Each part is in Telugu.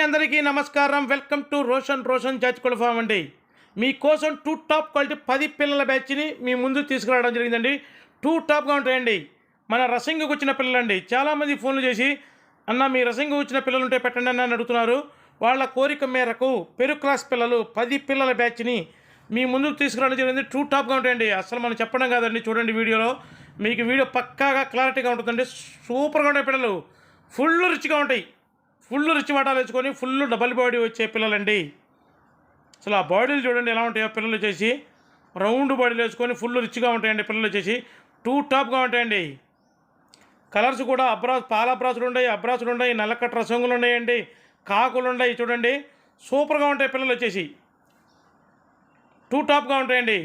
అందరికీ నమస్కారం. వెల్కమ్ టు రోషన్ జాజికోళ్ళ ఫామ్ అండి. మీకోసం 2 టాప్ క్వాలిటీ 10 పిల్లల బ్యాచ్ని మీ ముందు తీసుకురావడం జరిగిందండి. 2 టాప్గా ఉంటాయండి. మన రసింగ్కి వచ్చిన పిల్లలండి. చాలామంది ఫోన్లు చేసి అన్న మీ రసింగ్కి వచ్చిన పిల్లలు ఉంటే పెట్టండి అని అడుగుతున్నారు. వాళ్ళ కోరిక మేరకు పెరు క్లాస్ పిల్లలు 10 పిల్లల బ్యాచ్ని మీ ముందుకు తీసుకురావడం జరిగింది. 2 టాప్గా ఉంటాయండి. అసలు మనం చెప్పడం కాదండి, చూడండి వీడియోలో మీకు వీడియో పక్కాగా క్లారిటీగా ఉంటుందండి. సూపర్గా ఉంటాయి పిల్లలు, ఫుల్ రిచ్గా ఉంటాయి. ఫుల్ రిచ్ వాటాలు వేసుకొని ఫుల్ డబల్ బాడీ వచ్చే పిల్లలండి. అసలు ఆ బాడీలు చూడండి ఎలా ఉంటాయో. పిల్లలు వచ్చేసి రౌండ్ బాడీలు వేసుకొని ఫుల్ రిచ్గా ఉంటాయండి. పిల్లలు వచ్చేసి 2 టాప్గా ఉంటాయండి. కలర్స్ కూడా పాల అబ్రాసులు ఉన్నాయి, అబ్రాసులు ఉన్నాయి, నల్లకట్ట రసంగులు ఉన్నాయండి, కాకులు ఉన్నాయి. చూడండి సూపర్గా ఉంటాయి పిల్లలు వచ్చేసి 2 టాప్గా ఉంటాయండి.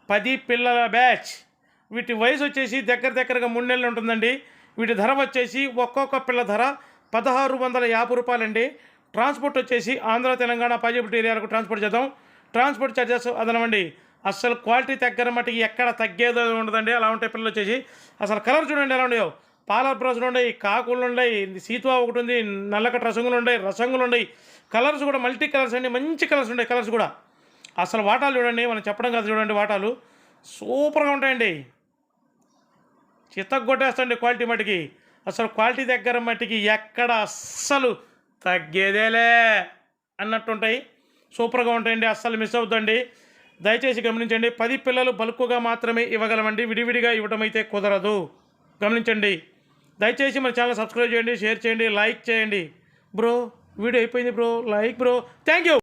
10 పిల్లల బ్యాచ్. వీటి వయసు వచ్చేసి దగ్గరగా 3 నెలలు ఉంటుందండి. వీటి ధర వచ్చేసి ఒక్కొక్క పిల్ల ధర 1650 రూపాయలండి. ట్రాన్స్పోర్ట్ వచ్చేసి ఆంధ్ర తెలంగాణ పాజిబిలిటీ ఏరియాలకు ట్రాన్స్పోర్ట్ చేద్దాం. ట్రాన్స్పోర్ట్ ఛార్జెస్ అదనమండి. అసలు క్వాలిటీ దగ్గర మటుకి ఎక్కడ తగ్గేదో ఉండదండి. అలా ఉంటాయి పిల్లలు వచ్చేసి. అసలు కలర్ చూడండి ఎలా ఉన్నాయో. పాల బ్రౌజులు ఉన్నాయి, కాకులు ఉన్నాయి, సీతువా ఒకటి ఉంది, నల్లకట్ట రసంగులు ఉన్నాయి. కలర్స్ కూడా మల్టీ కలర్స్ అండి, మంచి కలర్స్ ఉన్నాయి. కలర్స్ కూడా అసలు వాటాలు చూడండి, మనం చెప్పడం కాదు, చూడండి వాటాలు సూపర్గా ఉంటాయండి. చిత్తగొట్టేస్తండి క్వాలిటీ మటుకి. అసలు క్వాలిటీ దగ్గర మట్టికి ఎక్కడ అస్సలు తగ్గేదేలే అన్నట్టుంటాయి. సూపర్గా ఉంటాయండి, అస్సలు మిస్ అవుతుందండి. దయచేసి గమనించండి. 10 పిల్లలు బల్క్గా మాత్రమే ఇవ్వగలమండి, విడివిడిగా ఇవ్వడం అయితే కుదరదు. గమనించండి. దయచేసి మన ఛానల్ సబ్స్క్రైబ్ చేయండి, షేర్ చేయండి, లైక్ చేయండి. బ్రో వీడియో అయిపోయింది bro, like bro, thank you.